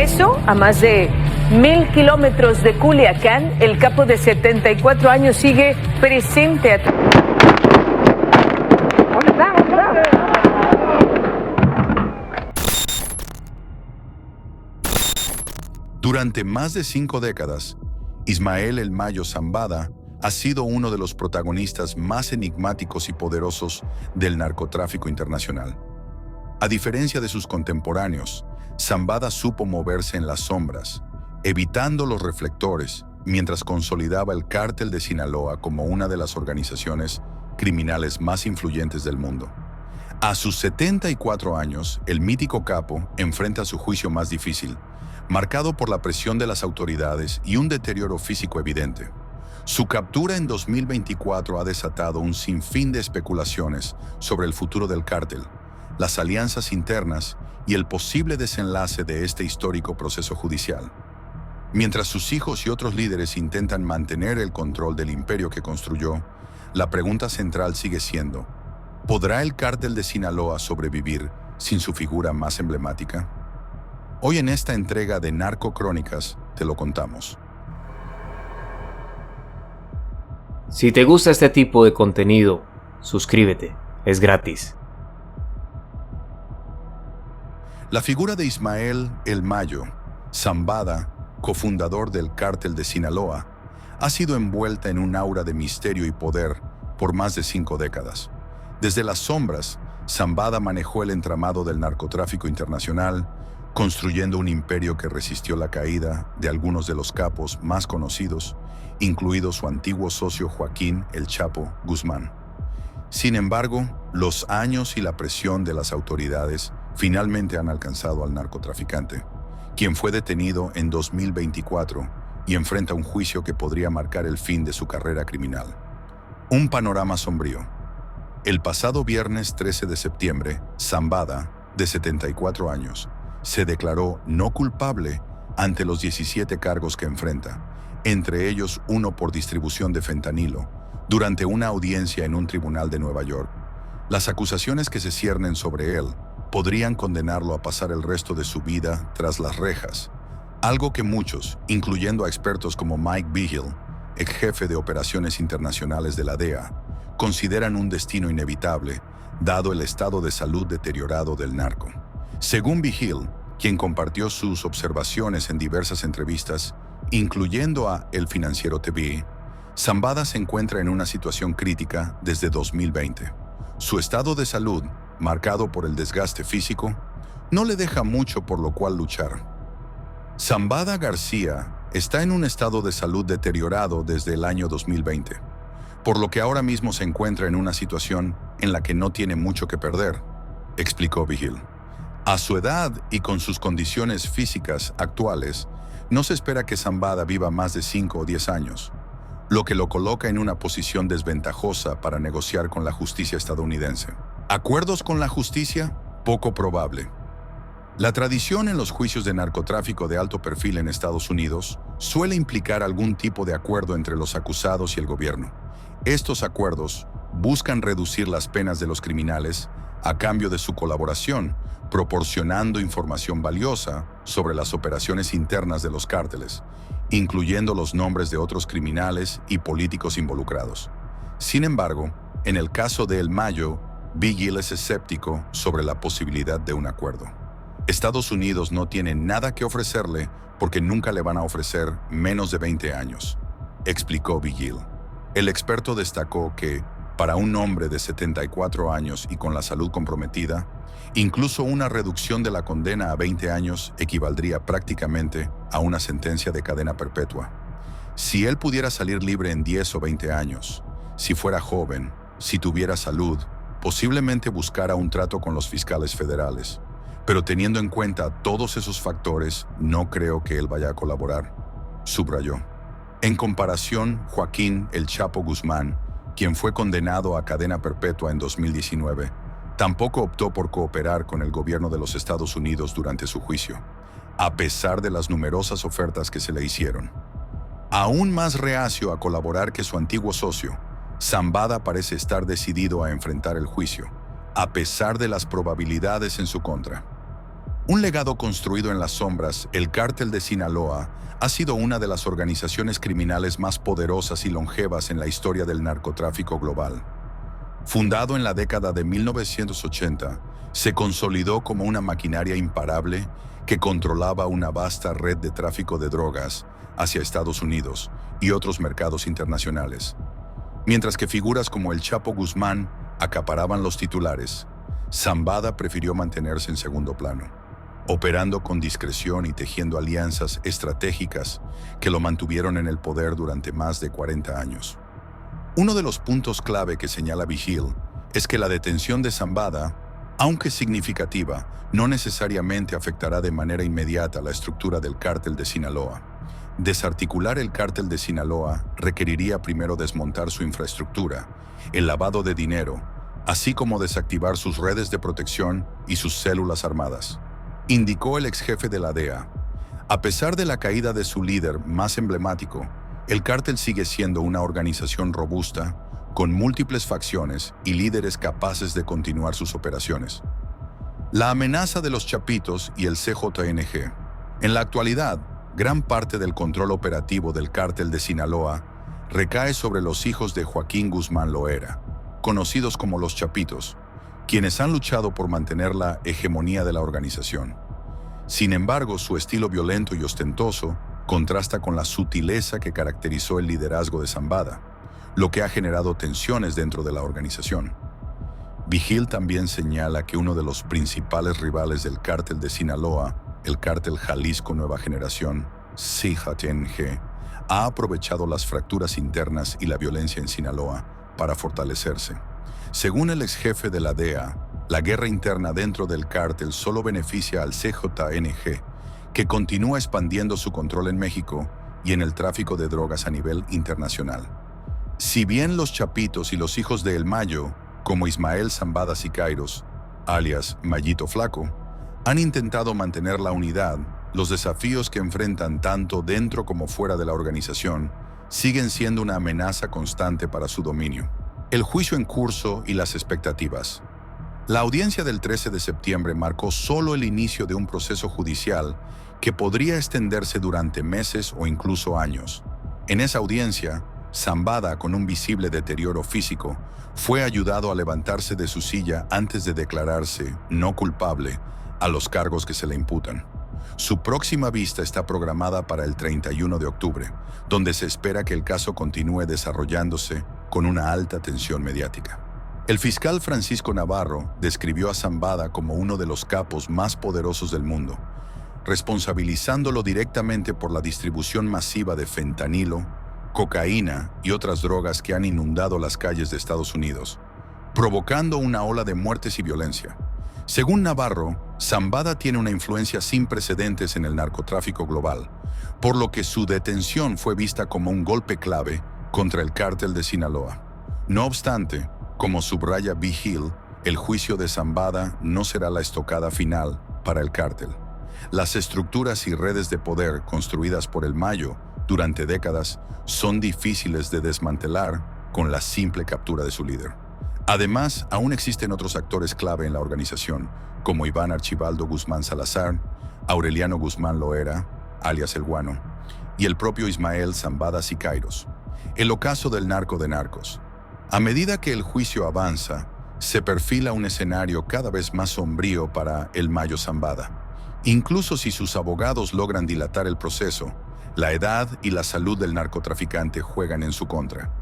regreso a más de 1,000 kilómetros de Culiacán, el capo de 74 años sigue presente. Durante más de 5 décadas, Ismael El Mayo Zambada ha sido uno de los protagonistas más enigmáticos y poderosos del narcotráfico internacional. A diferencia de sus contemporáneos, Zambada supo moverse en las sombras, evitando los reflectores, mientras consolidaba el Cártel de Sinaloa como una de las organizaciones criminales más influyentes del mundo. A sus 74 años, el mítico capo enfrenta su juicio más difícil, marcado por la presión de las autoridades y un deterioro físico evidente. Su captura en 2024 ha desatado un sinfín de especulaciones sobre el futuro del cártel, las alianzas internas y el posible desenlace de este histórico proceso judicial. Mientras sus hijos y otros líderes intentan mantener el control del imperio que construyó, la pregunta central sigue siendo: ¿podrá el cártel de Sinaloa sobrevivir sin su figura más emblemática? Hoy en esta entrega de Narco Crónicas te lo contamos. Si te gusta este tipo de contenido, suscríbete, es gratis. La figura de Ismael El Mayo Zambada, cofundador del Cártel de Sinaloa, ha sido envuelta en un aura de misterio y poder por más de 5 décadas. Desde las sombras, Zambada manejó el entramado del narcotráfico internacional, construyendo un imperio que resistió la caída de algunos de los capos más conocidos, incluido su antiguo socio Joaquín El Chapo Guzmán. Sin embargo, los años y la presión de las autoridades finalmente han alcanzado al narcotraficante, quien fue detenido en 2024 y enfrenta un juicio que podría marcar el fin de su carrera criminal. Un panorama sombrío. El pasado viernes 13 de septiembre, Zambada, de 74 años, se declaró no culpable ante los 17 cargos que enfrenta, entre ellos uno por distribución de fentanilo, durante una audiencia en un tribunal de Nueva York. Las acusaciones que se ciernen sobre él podrían condenarlo a pasar el resto de su vida tras las rejas, algo que muchos, incluyendo a expertos como Mike Vigil, ex jefe de operaciones internacionales de la DEA, consideran un destino inevitable, dado el estado de salud deteriorado del narco. Según Vigil, quien compartió sus observaciones en diversas entrevistas, incluyendo a El Financiero TV, Zambada se encuentra en una situación crítica desde 2020. Su estado de salud, marcado por el desgaste físico, no le deja mucho por lo cual luchar. Zambada García está en un estado de salud deteriorado desde el año 2020, por lo que ahora mismo se encuentra en una situación en la que no tiene mucho que perder, explicó Vigil. A su edad y con sus condiciones físicas actuales, no se espera que Zambada viva más de 5 o 10 años, lo que lo coloca en una posición desventajosa para negociar con la justicia estadounidense. ¿Acuerdos con la justicia? Poco probable. La tradición en los juicios de narcotráfico de alto perfil en Estados Unidos suele implicar algún tipo de acuerdo entre los acusados y el gobierno. Estos acuerdos buscan reducir las penas de los criminales a cambio de su colaboración, proporcionando información valiosa sobre las operaciones internas de los cárteles, incluyendo los nombres de otros criminales y políticos involucrados. Sin embargo, en el caso de El Mayo, Vigil es escéptico sobre la posibilidad de un acuerdo. Estados Unidos no tiene nada que ofrecerle porque nunca le van a ofrecer menos de 20 años, explicó Vigil. El experto destacó que, para un hombre de 74 años y con la salud comprometida, incluso una reducción de la condena a 20 años equivaldría prácticamente a una sentencia de cadena perpetua. Si él pudiera salir libre en 10 o 20 años, si fuera joven, si tuviera salud, posiblemente buscara un trato con los fiscales federales. Pero teniendo en cuenta todos esos factores, no creo que él vaya a colaborar, subrayó. En comparación, Joaquín El Chapo Guzmán, quien fue condenado a cadena perpetua en 2019, tampoco optó por cooperar con el gobierno de los Estados Unidos durante su juicio, a pesar de las numerosas ofertas que se le hicieron. Aún más reacio a colaborar que su antiguo socio, Zambada parece estar decidido a enfrentar el juicio, a pesar de las probabilidades en su contra. Un legado construido en las sombras, el Cártel de Sinaloa ha sido una de las organizaciones criminales más poderosas y longevas en la historia del narcotráfico global. Fundado en la década de 1980, se consolidó como una maquinaria imparable que controlaba una vasta red de tráfico de drogas hacia Estados Unidos y otros mercados internacionales. Mientras que figuras como el Chapo Guzmán acaparaban los titulares, Zambada prefirió mantenerse en segundo plano, operando con discreción y tejiendo alianzas estratégicas que lo mantuvieron en el poder durante más de 40 años. Uno de los puntos clave que señala Vigil es que la detención de Zambada, aunque significativa, no necesariamente afectará de manera inmediata la estructura del Cártel de Sinaloa. Desarticular el Cártel de Sinaloa requeriría primero desmontar su infraestructura, el lavado de dinero, así como desactivar sus redes de protección y sus células armadas, indicó el ex jefe de la DEA. A pesar de la caída de su líder más emblemático, el cártel sigue siendo una organización robusta, con múltiples facciones y líderes capaces de continuar sus operaciones. La amenaza de los Chapitos y el CJNG. En la actualidad, gran parte del control operativo del Cártel de Sinaloa recae sobre los hijos de Joaquín Guzmán Loera, conocidos como los Chapitos, quienes han luchado por mantener la hegemonía de la organización. Sin embargo, su estilo violento y ostentoso contrasta con la sutileza que caracterizó el liderazgo de Zambada, lo que ha generado tensiones dentro de la organización. Vigil también señala que uno de los principales rivales del Cártel de Sinaloa, el Cártel Jalisco Nueva Generación, CJNG, ha aprovechado las fracturas internas y la violencia en Sinaloa para fortalecerse. Según el ex jefe de la DEA, la guerra interna dentro del cártel solo beneficia al CJNG, que continúa expandiendo su control en México y en el tráfico de drogas a nivel internacional. Si bien los Chapitos y los hijos de El Mayo, como Ismael Zambada Siqueiros, alias Mayito Flaco, han intentado mantener la unidad, los desafíos que enfrentan tanto dentro como fuera de la organización siguen siendo una amenaza constante para su dominio. El juicio en curso y las expectativas. La audiencia del 13 de septiembre marcó solo el inicio de un proceso judicial que podría extenderse durante meses o incluso años. En esa audiencia, Zambada, con un visible deterioro físico, fue ayudado a levantarse de su silla antes de declararse no culpable a los cargos que se le imputan. Su próxima vista está programada para el 31 de octubre, donde se espera que el caso continúe desarrollándose con una alta tensión mediática. El fiscal Francisco Navarro describió a Zambada como uno de los capos más poderosos del mundo, responsabilizándolo directamente por la distribución masiva de fentanilo, cocaína y otras drogas que han inundado las calles de Estados Unidos, provocando una ola de muertes y violencia. Según Navarro, Zambada tiene una influencia sin precedentes en el narcotráfico global, por lo que su detención fue vista como un golpe clave contra el Cártel de Sinaloa. No obstante, como subraya Vigil, el juicio de Zambada no será la estocada final para el cártel. Las estructuras y redes de poder construidas por El Mayo durante décadas son difíciles de desmantelar con la simple captura de su líder. Además, aún existen otros actores clave en la organización, como Iván Archibaldo Guzmán Salazar, Aureliano Guzmán Loera, alias El Guano, y el propio Ismael Zambada Siqueiros. El ocaso del narco de narcos. A medida que el juicio avanza, se perfila un escenario cada vez más sombrío para El Mayo Zambada. Incluso si sus abogados logran dilatar el proceso, la edad y la salud del narcotraficante juegan en su contra.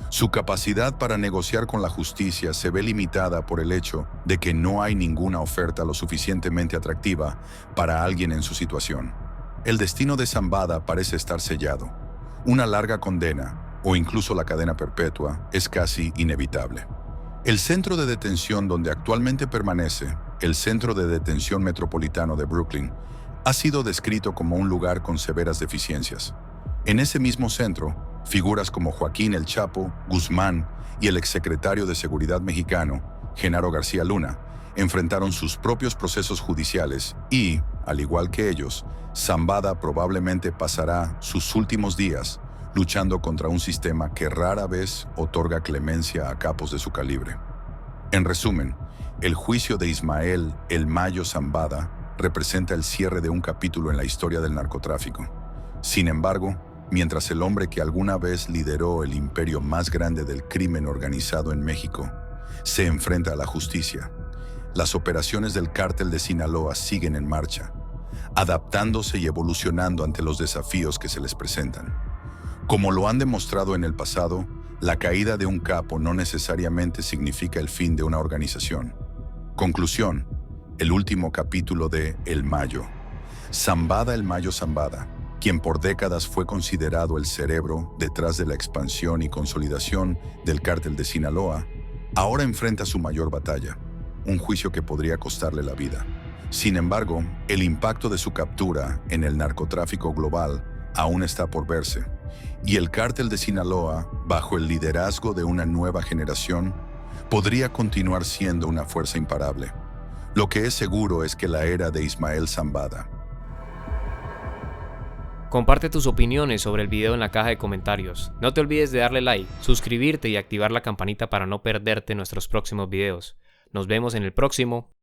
Su capacidad para negociar con la justicia se ve limitada por el hecho de que no hay ninguna oferta lo suficientemente atractiva para alguien en su situación. El destino de Zambada parece estar sellado. Una larga condena, o incluso la cadena perpetua, es casi inevitable. El centro de detención donde actualmente permanece, el Centro de Detención Metropolitano de Brooklyn, ha sido descrito como un lugar con severas deficiencias. En ese mismo centro, figuras como Joaquín El Chapo Guzmán y el exsecretario de Seguridad mexicano, Genaro García Luna, enfrentaron sus propios procesos judiciales y, al igual que ellos, Zambada probablemente pasará sus últimos días luchando contra un sistema que rara vez otorga clemencia a capos de su calibre. En resumen, el juicio de Ismael El Mayo Zambada representa el cierre de un capítulo en la historia del narcotráfico. Sin embargo, mientras el hombre que alguna vez lideró el imperio más grande del crimen organizado en México se enfrenta a la justicia, las operaciones del cártel de Sinaloa siguen en marcha, adaptándose y evolucionando ante los desafíos que se les presentan. Como lo han demostrado en el pasado, la caída de un capo no necesariamente significa el fin de una organización. Conclusión: el último capítulo de El Mayo. Zambada el Mayo Zambada, quien por décadas fue considerado el cerebro detrás de la expansión y consolidación del cártel de Sinaloa, ahora enfrenta su mayor batalla, un juicio que podría costarle la vida. Sin embargo, el impacto de su captura en el narcotráfico global aún está por verse, y el cártel de Sinaloa, bajo el liderazgo de una nueva generación, podría continuar siendo una fuerza imparable. Lo que es seguro es que la era de Ismael Zambada. Comparte tus opiniones sobre el video en la caja de comentarios. No te olvides de darle like, suscribirte y activar la campanita para no perderte nuestros próximos videos. Nos vemos en el próximo.